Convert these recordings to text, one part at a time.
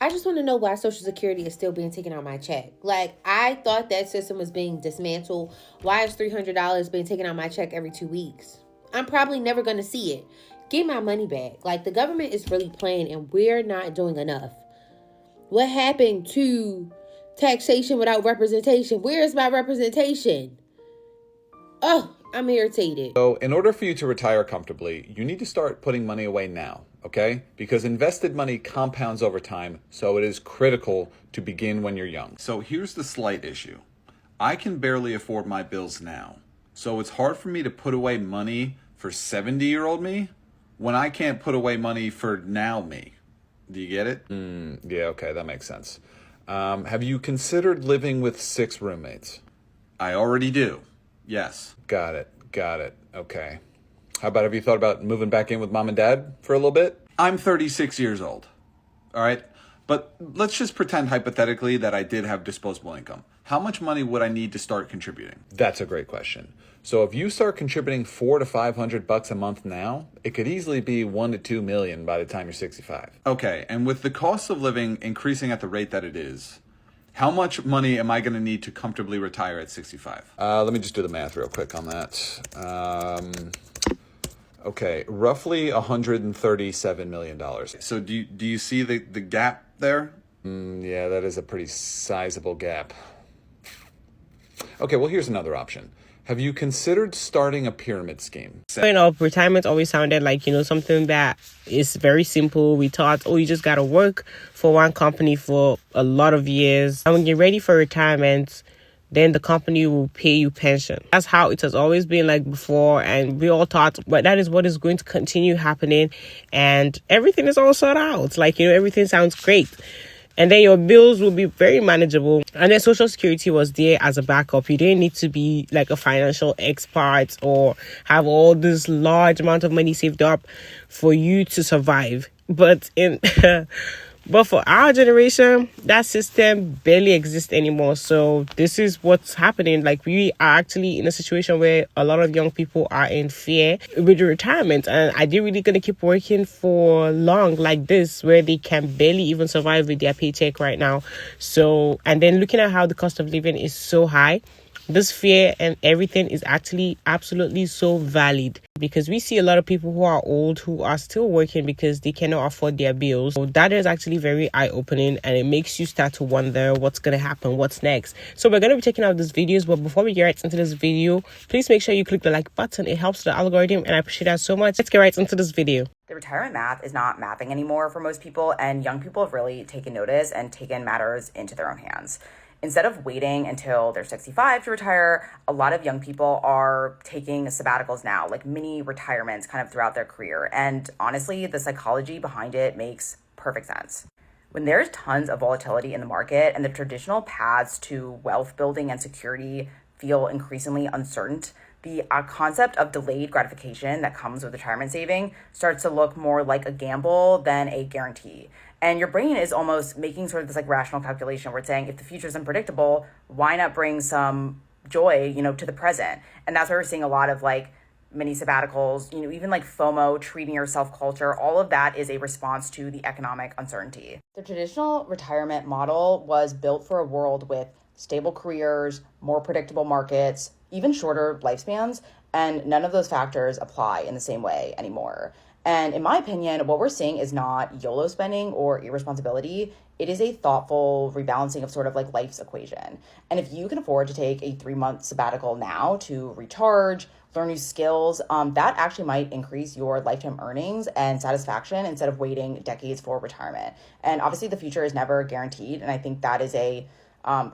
I just want to know why Social Security is still being taken out my check. Like, I thought that system was being dismantled. Why is $300 being taken out my check every 2 weeks? I'm probably never going to see it. Get my money back. Like, the government is really playing and we're not doing enough. What happened to taxation without representation? Where is my representation? Oh, I'm irritated. So in order for you to retire comfortably, you need to start putting money away now, okay? Because invested money compounds over time, so it is critical to begin when you're young. So here's the slight issue. I can barely afford my bills now. So it's hard for me to put away money for 70-year-old me when I can't put away money for now me. Do you get it? Yeah, okay, that makes sense. Have you considered living with 6 roommates? I already do. Yes. Got it. Okay. How about, have you thought about moving back in with mom and dad for a little bit? I'm 36 years old. All right. But let's just pretend hypothetically that I did have disposable income. How much money would I need to start contributing? That's a great question. So if you start contributing $400 to $500 a month now, it could easily be $1 to $2 million by the time you're 65. Okay. And with the cost of living increasing at the rate that it is, how much money am I going to need to comfortably retire at 65? Let me just do the math real quick on that. Okay, roughly $137 million. So do you see the gap there? Yeah, that is a pretty sizable gap. Okay, well, here's another option. Have you considered starting a pyramid scheme? Retirement always sounded like, something that is very simple. We thought, you just got to work for one company for a lot of years. And when you're ready for retirement, then the company will pay you pension. That's how it has always been like before. And we all thought, but that is what is going to continue happening. And everything is all sorted out. Like, everything sounds great. And then your bills will be very manageable. And then Social Security was there as a backup. You didn't need to be like a financial expert or have all this large amount of money saved up for you to survive. But but for our generation, that system barely exists anymore. So this is what's happening. Like, we are actually in a situation where a lot of young people are in fear with retirement. And are they really going to keep working for long like this, where they can barely even survive with their paycheck right now? So, and then looking at how the cost of living is so high, this fear and everything is actually absolutely so valid, because we see a lot of people who are old who are still working because they cannot afford their bills. So that is actually very eye-opening, and it makes you start to wonder what's going to happen, what's next. So we're going to be checking out these videos, but before we get right into this video, please make sure you click the like button. It helps the algorithm, and I appreciate that so much. Let's get right into this video. The retirement math is not mathing anymore for most people, and young people have really taken notice and taken matters into their own hands. Instead of waiting until they're 65 to retire, a lot of young people are taking sabbaticals now, like mini retirements kind of throughout their career. And honestly, the psychology behind it makes perfect sense. When there's tons of volatility in the market and the traditional paths to wealth building and security feel increasingly uncertain, the concept of delayed gratification that comes with retirement saving starts to look more like a gamble than a guarantee. And your brain is almost making sort of this like rational calculation where it's saying, if the future is unpredictable, why not bring some joy, to the present? And that's why we're seeing a lot of like mini sabbaticals, even like FOMO, treating yourself culture. All of that is a response to the economic uncertainty. The traditional retirement model was built for a world with stable careers, more predictable markets, even shorter lifespans, and none of those factors apply in the same way anymore. And in my opinion, what we're seeing is not YOLO spending or irresponsibility. It is a thoughtful rebalancing of sort of like life's equation. And if you can afford to take a 3-month sabbatical now to recharge, learn new skills, that actually might increase your lifetime earnings and satisfaction instead of waiting decades for retirement. And obviously the future is never guaranteed. And I think that is a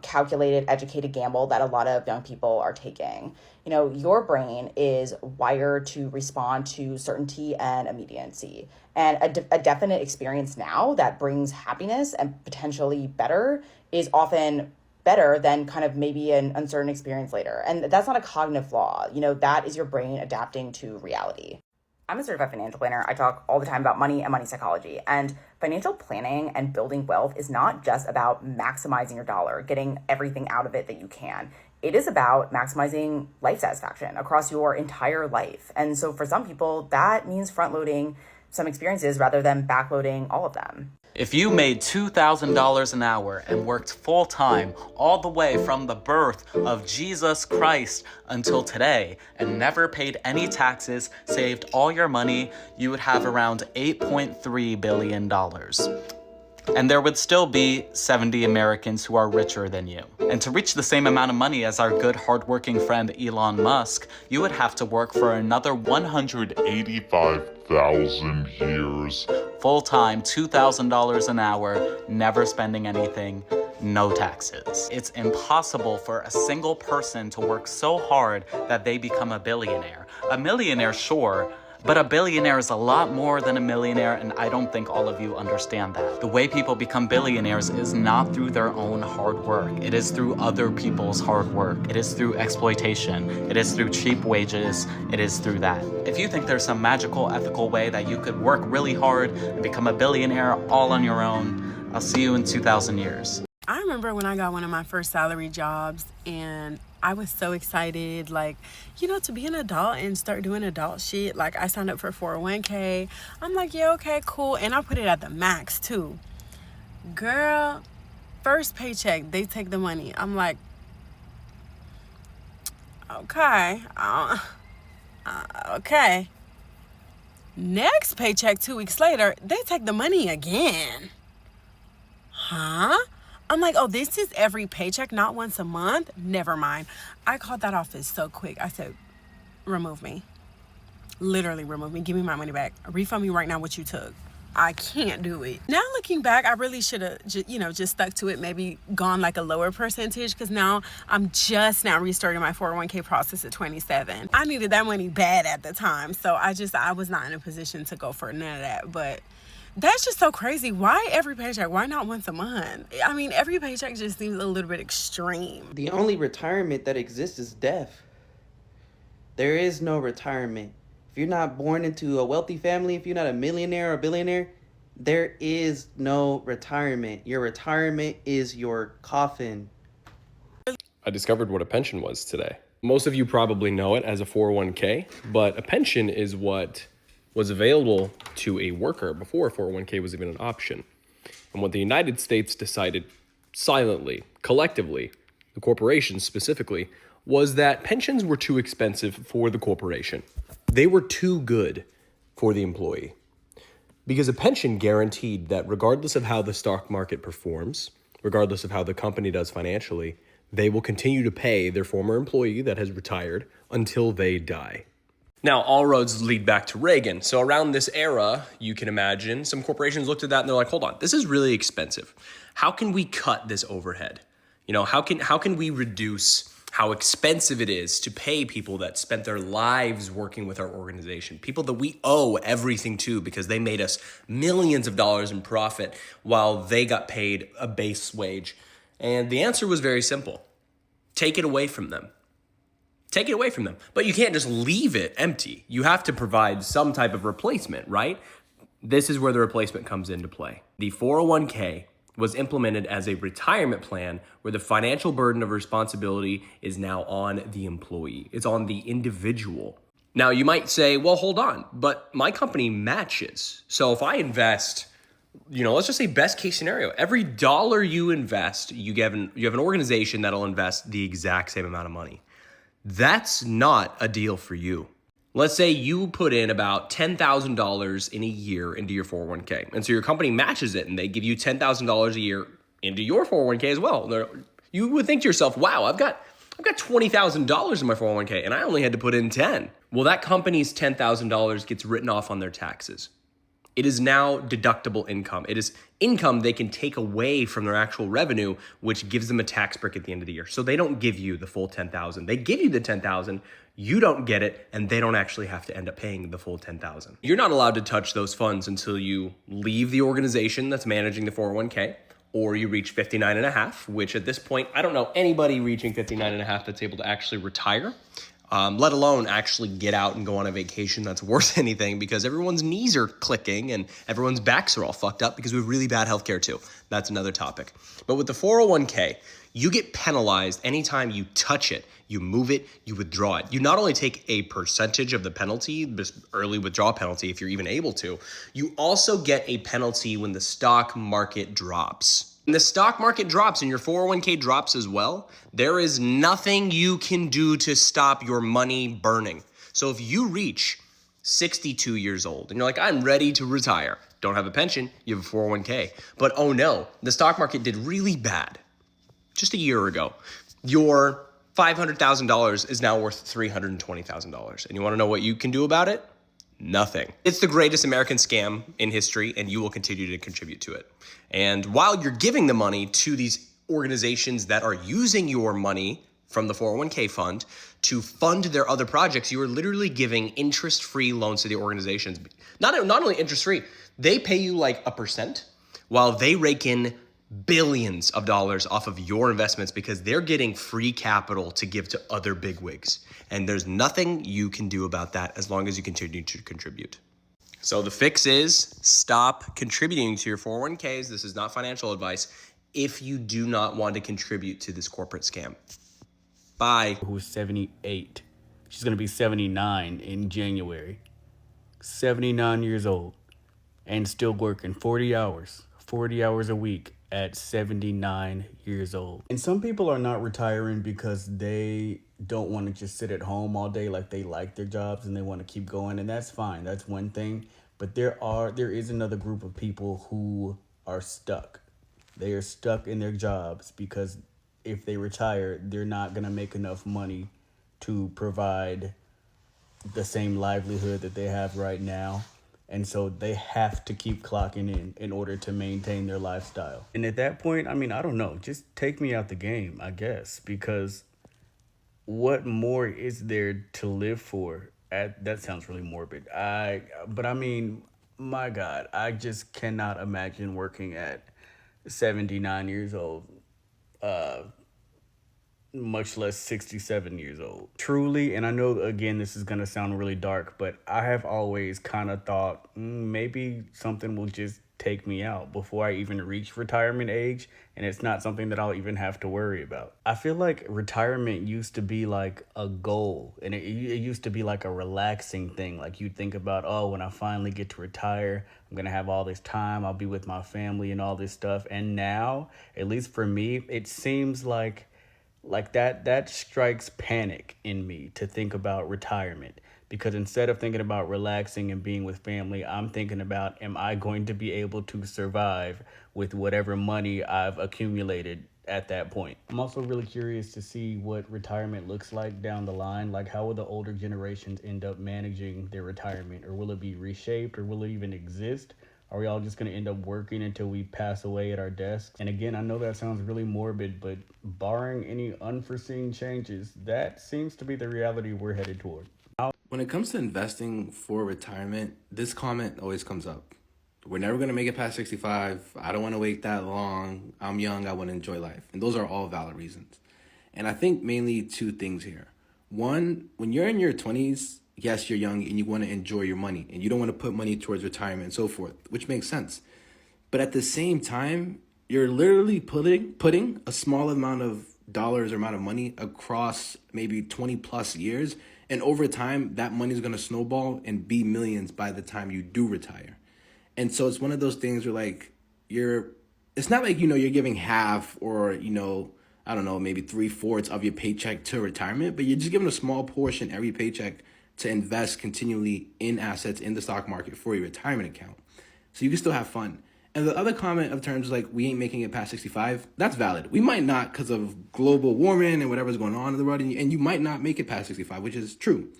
calculated, educated gamble that a lot of young people are taking. Your brain is wired to respond to certainty and immediacy. And a definite experience now that brings happiness and potentially better is often better than kind of maybe an uncertain experience later. And that's not a cognitive flaw. That is your brain adapting to reality. I'm a certified financial planner. I talk all the time about money and money psychology. And financial planning and building wealth is not just about maximizing your dollar, getting everything out of it that you can. It is about maximizing life satisfaction across your entire life. And so for some people, that means front loading some experiences rather than backloading all of them. If you made $2,000 an hour and worked full-time all the way from the birth of Jesus Christ until today and never paid any taxes, saved all your money, you would have around $8.3 billion. And there would still be 70 Americans who are richer than you. And to reach the same amount of money as our good hardworking friend Elon Musk, you would have to work for another 185,000 years. Full-time, $2,000 an hour, never spending anything, no taxes. It's impossible for a single person to work so hard that they become a billionaire. A millionaire, sure, but a billionaire is a lot more than a millionaire, and I don't think all of you understand that. The way people become billionaires is not through their own hard work. It is through other people's hard work. It is through exploitation. It is through cheap wages. It is through that. If you think there's some magical, ethical way that you could work really hard and become a billionaire all on your own, I'll see you in 2,000 years. I remember when I got one of my first salary jobs, and I was so excited, like, you know, to be an adult and start doing adult shit. Like, I signed up for 401k. I'm like, yeah, okay, cool. And I put it at the max, too. Girl, first paycheck, they take the money. I'm like, okay. Okay. Next paycheck, 2 weeks later, they take the money again. Huh? I'm like, oh, this is every paycheck, not once a month? Never mind. I called that office so quick. I said, remove me. Literally remove me. Give me my money back. Refund me right now what you took. I can't do it. Now looking back, I really should have, just stuck to it, maybe gone like a lower percentage, because now I'm just now restarting my 401k process at 27. I needed that money bad at the time, so I was not in a position to go for none of that, but that's just so crazy. Why every paycheck? Why not once a month? I mean, every paycheck just seems a little bit extreme. The only retirement that exists is death. There is no retirement. If you're not born into a wealthy family, if you're not a millionaire or a billionaire, there is no retirement. Your retirement is your coffin. I discovered what a pension was today. Most of you probably know it as a 401k, but a pension is what was available to a worker before 401k was even an option. And what the United States decided silently, collectively, the corporations specifically, was that pensions were too expensive for the corporation. They were too good for the employee. Because a pension guaranteed that regardless of how the stock market performs, regardless of how the company does financially, they will continue to pay their former employee that has retired until they die. Now, all roads lead back to Reagan. So around this era, you can imagine some corporations looked at that and they're like, hold on, this is really expensive. How can we cut this overhead? You know, how can we reduce how expensive it is to pay people that spent their lives working with our organization, people that we owe everything to because they made us millions of dollars in profit while they got paid a base wage? And the answer was very simple. Take it away from them. Take it away from them. But you can't just leave it empty. You have to provide some type of replacement, right? This is where the replacement comes into play. The 401k was implemented as a retirement plan where the financial burden of responsibility is now on the employee. It's on the individual. Now, you might say, well, hold on, but my company matches. So if I invest, let's just say best case scenario, every dollar you invest, you have an organization that'll invest the exact same amount of money. That's not a deal for you. Let's say you put in about $10,000 in a year into your 401k. And so your company matches it and they give you $10,000 a year into your 401k as well. You would think to yourself, wow, I've got $20,000 in my 401k and I only had to put in 10. Well, that company's $10,000 gets written off on their taxes. It is now deductible income. It is income they can take away from their actual revenue, which gives them a tax break at the end of the year. So they don't give you the full $10,000. They give you the $10,000, you don't get it, and they don't actually have to end up paying the full $10,000. You're not allowed to touch those funds until you leave the organization that's managing the 401k, or you reach 59.5, which at this point, I don't know anybody reaching 59.5 that's able to actually retire. let alone actually get out and go on a vacation that's worth anything, because everyone's knees are clicking and everyone's backs are all fucked up because we have really bad healthcare too. That's another topic. But with the 401k, you get penalized anytime you touch it, you move it, you withdraw it. You not only take a percentage of the penalty, this early withdrawal penalty, if you're even able to, you also get a penalty when the stock market drops. When the stock market drops and your 401k drops as well, there is nothing you can do to stop your money burning. So if you reach 62 years old and you're like, I'm ready to retire, don't have a pension, you have a 401k, but oh no, the stock market did really bad just a year ago, your $500,000 is now worth $320,000. And you want to know what you can do about it? Nothing. It's the greatest American scam in history, and you will continue to contribute to it. And while you're giving the money to these organizations that are using your money from the 401k fund to fund their other projects, you are literally giving interest-free loans to the organizations. Not only interest-free, they pay you like 1% while they rake in billions of dollars off of your investments because they're getting free capital to give to other bigwigs. And there's nothing you can do about that as long as you continue to contribute. So the fix is stop contributing to your 401ks. This is not financial advice if you do not want to contribute to this corporate scam. Bye. Who's 78. She's going to be 79 in January. 79 years old and still working 40 hours a week at 79 years old. And some people are not retiring because they don't want to just sit at home all day, like they like their jobs and they want to keep going, and that's fine. That's one thing. But there is another group of people who are stuck. They are stuck in their jobs because if they retire, they're not going to make enough money to provide the same livelihood that they have right now. And so they have to keep clocking in order to maintain their lifestyle. And at that point, I mean, I don't know, just take me out the game, I guess, because what more is there to live for? That sounds really morbid. But I mean, my God, I just cannot imagine working at 79 years old, much less 67 years old. Truly, and I know, again, this is going to sound really dark, but I have always kind of thought maybe something will just take me out before I even reach retirement age, and it's not something that I'll even have to worry about. I feel like retirement used to be like a goal, and it used to be like a relaxing thing. Like you'd think about, oh, when I finally get to retire, I'm going to have all this time, I'll be with my family and all this stuff. And now, at least for me, it seems like that strikes panic in me to think about retirement, because instead of thinking about relaxing and being with family, I'm thinking about, am I going to be able to survive with whatever money I've accumulated at that point? I'm also really curious to see what retirement looks like down the line. Like, how will the older generations end up managing their retirement? Or will it be reshaped, or will it even exist? Are we all just going to end up working until we pass away at our desks? And again, I know that sounds really morbid, but barring any unforeseen changes, that seems to be the reality we're headed toward. When it comes to investing for retirement, this comment always comes up. We're never going to make it past 65. I don't want to wait that long. I'm young. I want to enjoy life. And those are all valid reasons. And I think mainly two things here. One, when you're in your 20s, yes, you're young and you want to enjoy your money and you don't want to put money towards retirement and so forth, which makes sense. But at the same time, you're literally putting a small amount of dollars or amount of money across maybe 20 plus years. And over time, that money is going to snowball and be millions by the time you do retire. And so it's one of those things where like it's not like, you're giving half or, I don't know, maybe 3/4 of your paycheck to retirement, but you're just giving a small portion every paycheck to invest continually in assets in the stock market for your retirement account. So you can still have fun. And the other comment of terms like we ain't making it past 65, that's valid. We might not because of global warming and whatever's going on in the world, and you might not make it past 65, which is true.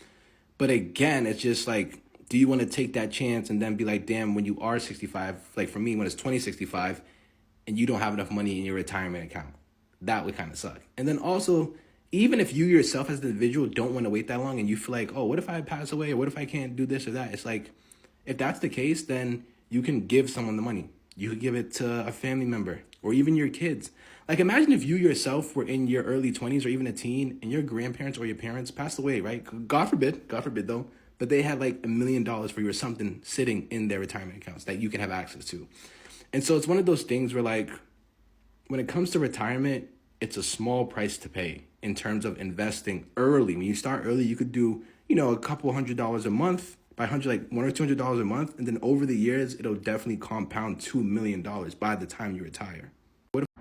But again, it's just like, do you want to take that chance and then be like, damn, when you are 65, like for me, when it's 2065, and you don't have enough money in your retirement account, that would kind of suck. And then also, even if you yourself as the individual don't want to wait that long and you feel like, oh, what if I pass away, or what if I can't do this or that? It's like, if that's the case, then you can give someone the money. You could give it to a family member or even your kids. Like, imagine if you yourself were in your early 20s or even a teen and your grandparents or your parents passed away, right? God forbid though, but they had like $1 million for you or something sitting in their retirement accounts that you can have access to. And so it's one of those things where, like, when it comes to retirement, it's a small price to pay in terms of investing early. When you start early, you could do, a couple $100 a month, by $100, like $100 or $200 a month. And then over the years, it'll definitely compound $2 million by the time you retire.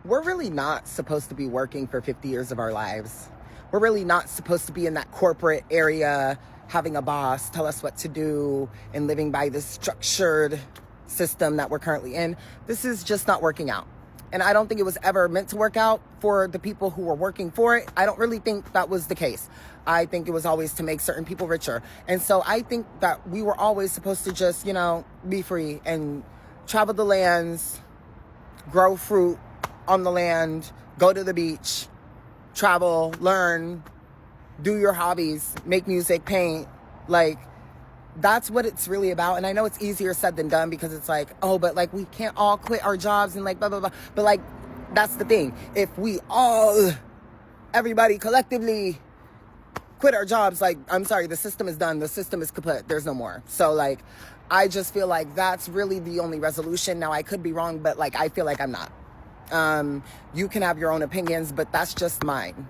We're really not supposed to be working for 50 years of our lives. We're really not supposed to be in that corporate area, having a boss tell us what to do and living by this structured system that we're currently in. This is just not working out. And I don't think it was ever meant to work out for the people who were working for it. I don't really think that was the case. I think it was always to make certain people richer. And so I think that we were always supposed to just, be free and travel the lands, grow fruit on the land, go to the beach, travel, learn, do your hobbies, make music, paint. Like, that's what it's really about. And I know it's easier said than done because it's like, oh, but like we can't all quit our jobs and like blah, blah, blah. But like, that's the thing. If we all, everybody collectively quit our jobs, like, I'm sorry, the system is done. The system is kaput. There's no more. So like, I just feel like that's really the only resolution. Now I could be wrong, but like, I feel like I'm not. You can have your own opinions, but that's just mine.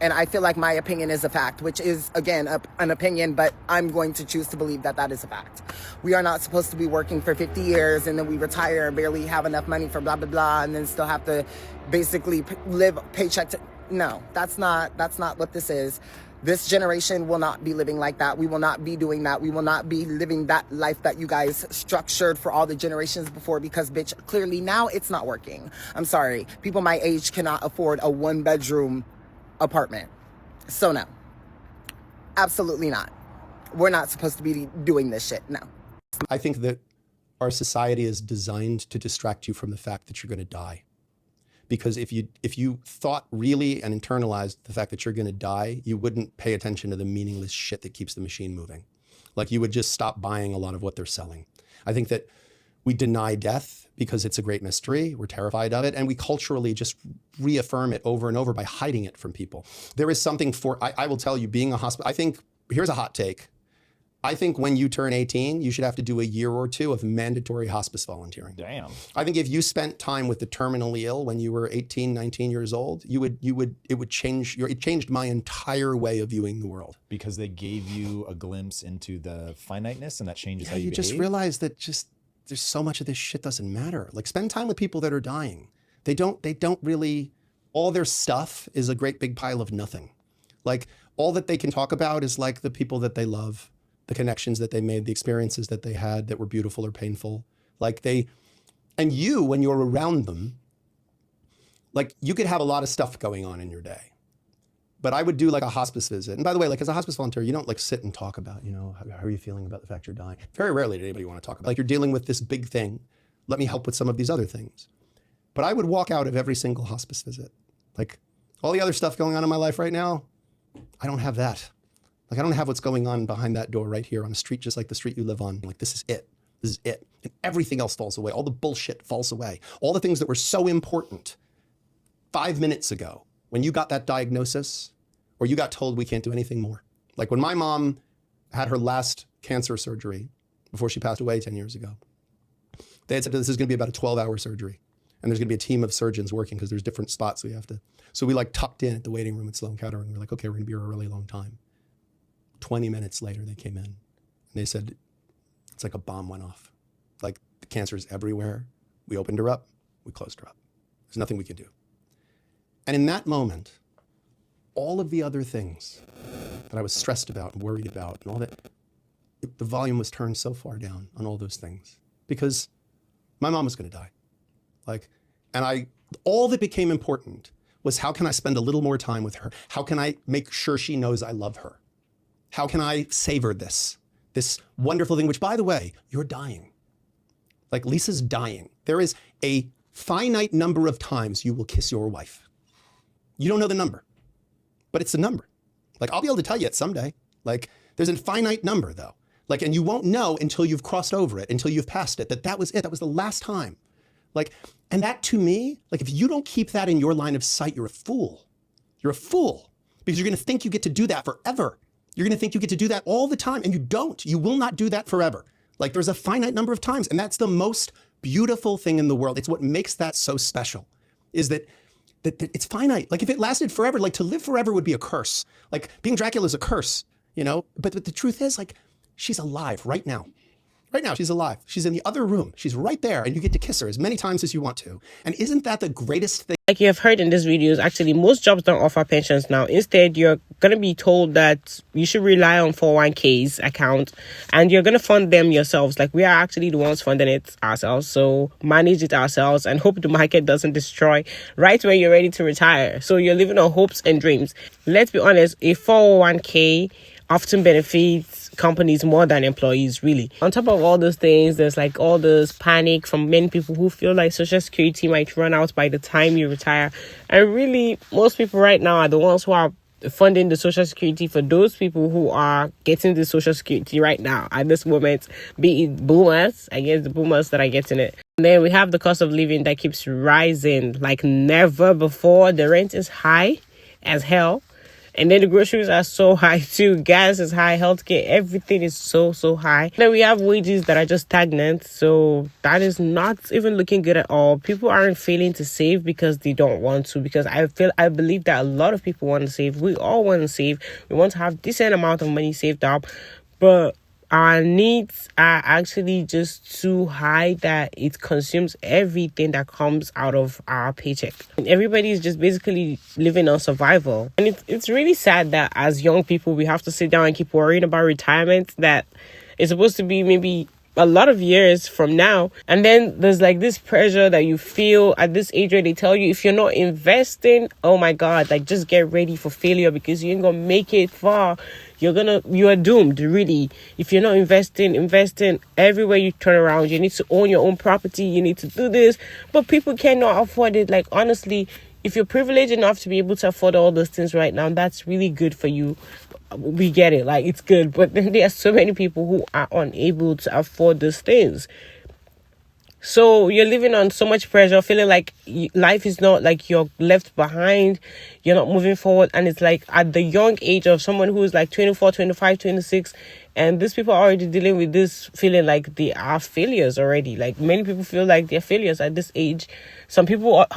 And I feel like my opinion is a fact, which is, again, an opinion, but I'm going to choose to believe that that is a fact. We are not supposed to be working for 50 years and then we retire and barely have enough money for blah, blah, blah, and then still have to basically live paycheck to... No, that's not what this is. This generation will not be living like that. We will not be doing that. We will not be living that life that you guys structured for all the generations before because, bitch, clearly now it's not working. I'm sorry. People my age cannot afford a 1-bedroom apartment. So no, absolutely not. We're not supposed to be doing this shit. No. I think that our society is designed to distract you from the fact that you're going to die. Because if you thought really and internalized the fact that you're going to die, you wouldn't pay attention to the meaningless shit that keeps the machine moving. Like, you would just stop buying a lot of what they're selling. I think that we deny death because it's a great mystery. We're terrified of it. And we culturally just reaffirm it over and over by hiding it from people. There is something I will tell you, being a hospital, I think, here's a hot take. I think when you turn 18, you should have to do a year or two of mandatory hospice volunteering. Damn. I think if you spent time with the terminally ill when you were 18, 19 years old, it changed my entire way of viewing the world. Because they gave you a glimpse into the finiteness and that changes how you behave? Just realize that there's so much of this shit doesn't matter. Like, spend time with people that are dying. They don't really, all their stuff is a great big pile of nothing. Like, all that they can talk about is like the people that they love, the connections that they made, the experiences that they had that were beautiful or painful. And you, when you're around them, like, you could have a lot of stuff going on in your day. But I would do like a hospice visit. And by the way, like, as a hospice volunteer, you don't like sit and talk about, how are you feeling about the fact you're dying? Very rarely did anybody want to talk about, like, you're dealing with this big thing. Let me help with some of these other things. But I would walk out of every single hospice visit. Like, all the other stuff going on in my life right now, I don't have that. Like, I don't have what's going on behind that door right here on a street just like the street you live on. Like, this is it. This is it. And everything else falls away. All the bullshit falls away. All the things that were so important 5 minutes ago when you got that diagnosis or you got told we can't do anything more. Like, when my mom had her last cancer surgery before she passed away 10 years ago, they had said this is going to be about a 12-hour surgery. And there's going to be a team of surgeons working because there's different spots we have to. So we like tucked in at the waiting room at Sloan Kettering. We're like, okay, we're going to be here a really long time. 20 minutes later, they came in and they said, it's like a bomb went off. Like, the cancer is everywhere. We opened her up. We closed her up. There's nothing we could do. And in that moment, all of the other things that I was stressed about and worried about and all that, the volume was turned so far down on all those things because my mom was going to die. Like, and all that became important was, how can I spend a little more time with her? How can I make sure she knows I love her? How can I savor this wonderful thing, which, by the way, you're dying. Like, Lisa's dying. There is a finite number of times you will kiss your wife. You don't know the number, but it's a number. Like, I'll be able to tell you it someday. Like, there's a finite number though. Like, and you won't know until you've crossed over it, until you've passed it, that was it. That was the last time. Like, and that to me, like if you don't keep that in your line of sight, you're a fool. You're a fool because you're going to think you get to do that forever. You're going to think you get to do that all the time, and you don't. You will not do that forever. Like there's a finite number of times, and that's the most beautiful thing in the world. It's what makes that so special, is that it's finite. Like if it lasted forever, like to live forever would be a curse. Like being Dracula is a curse, you know? But the truth is, like, she's alive right now. Right now, she's alive. She's in the other room. She's right there, and you get to kiss her as many times as you want to. And isn't that the greatest thing? Like you have heard in this videos, actually, most jobs don't offer pensions now. Instead, you're going to be told that you should rely on 401ks account, and you're going to fund them yourselves. Like we are actually the ones funding it ourselves. So manage it ourselves and hope the market doesn't destroy right when you're ready to retire. So you're living on hopes and dreams. Let's be honest, a 401k often benefits companies more than employees, really. On top of all those things, there's like all this panic from many people who feel like Social Security might run out by the time you retire. And really, most people right now are the ones who are funding the Social Security for those people who are getting the Social Security right now at this moment, be it boomers, I guess the boomers that are getting it. And then we have the cost of living that keeps rising like never before. The rent is high as hell. And then the groceries are so high too. Gas is high, healthcare, everything is so high. Then we have wages that are just stagnant. So that is not even looking good at all. People aren't failing to save because they don't want to. Because I believe that a lot of people want to save. We all want to save. We want to have decent amount of money saved up. But our needs are actually just too high that it consumes everything that comes out of our paycheck. And everybody is just basically living on survival. And it's really sad that as young people, we have to sit down and keep worrying about retirement that is supposed to be maybe a lot of years from now. And then there's like this pressure that you feel at this age where they tell you if you're not investing, oh my God, like just get ready for failure because you ain't gonna make it far. You are doomed, really. If you're not investing everywhere you turn around. You need to own your own property. You need to do this. But people cannot afford it. Like, honestly, if you're privileged enough to be able to afford all those things right now, that's really good for you. We get it. Like, it's good. But then there are so many people who are unable to afford those things. So you're living on so much pressure, feeling like life is not like you're left behind, you're not moving forward. And it's like at the young age of someone who is like 24, 25, 26, and these people are already dealing with this feeling like they are failures already. Like many people feel like they're failures at this age. Some people are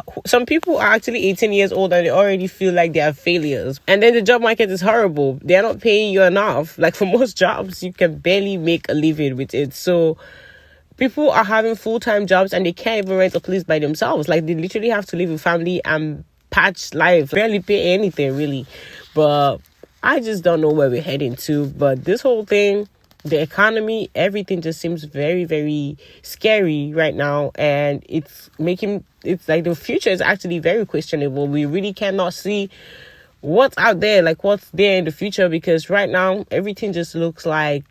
actually 18 years old and they already feel like they are failures. And then the job market is horrible. They're not paying you enough. Like for most jobs, you can barely make a living with it. So people are having full-time jobs and they can't even rent a place by themselves. Like they literally have to live with family and patch life, barely pay anything really. But I just don't know where we're heading to. But this whole thing, the economy, everything just seems very, very scary right now. And it's like the future is actually very questionable. We really cannot see what's out there, like what's there in the future, because right now everything just looks like,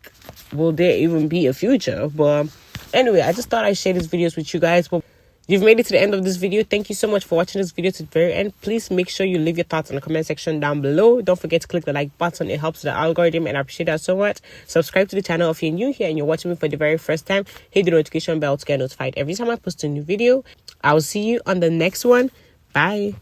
will there even be a future? But anyway, I just thought I'd share these videos with you guys. But you've made it to the end of this video. Thank you so much for watching this video to the very end. Please make sure you leave your thoughts in the comment section down below. Don't forget to click the like button. It helps the algorithm and I appreciate that so much. Subscribe to the channel if you're new here and you're watching me for the very first time. Hit the notification bell to get notified every time I post a new video. I will see you on the next one. Bye.